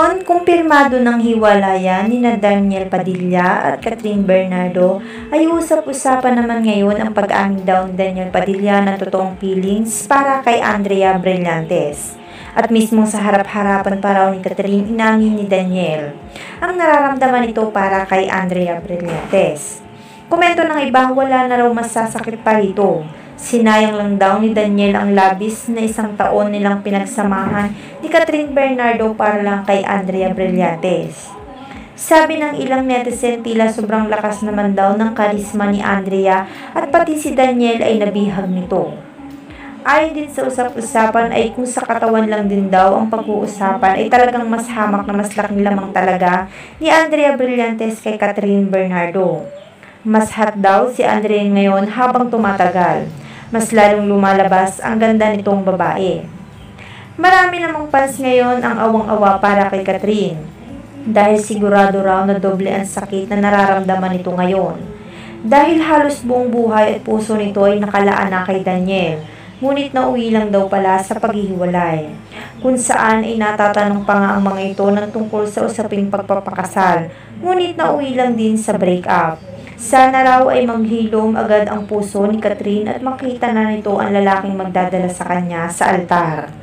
Ngayon, kumpirmado ng hiwalayan ni Daniel Padilla at Catherine Bernardo, ay usap-usapan naman ngayon ang pag-amin daw ni Daniel Padilla ng totoong feelings para kay Andrea Brillantes. At mismo sa harap-harapan pa raw ni Catherine, inamin ni Daniel ang nararamdaman ito para kay Andrea Brillantes. Komento ng iba, wala na raw masasakit pa rito. Sinayang lang daw ni Daniel ang labis na 1 taon nilang pinagsamahan ni Catherine Bernardo para lang kay Andrea Brillantes. Sabi ng ilang netizen, tila sobrang lakas naman daw ng karisma ni Andrea at pati si Daniel ay nabihag nito. Ayon din sa usap-usapan ay kung sa katawan lang din daw ang pag-uusapan ay talagang mas hamak na mas laking lamang talaga ni Andrea Brillantes kay Catherine Bernardo. Mas hot daw si Andrea ngayon habang tumatagal. Mas lalong lumalabas ang ganda nitong babae. Marami namang fans ngayon ang awang-awa para kay Catherine dahil sigurado raw na doble ang sakit na nararamdaman nito ngayon. Dahil halos buong buhay at puso nito ay nakalaan na kay Daniel, ngunit nauwi lang daw pala sa paghihiwalay. Kung saan ay natatanong pa nga ang mga ito ng tungkol sa usaping pagpapakasal, ngunit nauwi lang din sa breakup. Sana raw ay maghilom agad ang puso ni Catherine at makita na nito ang lalaking magdadala sa kanya sa altar.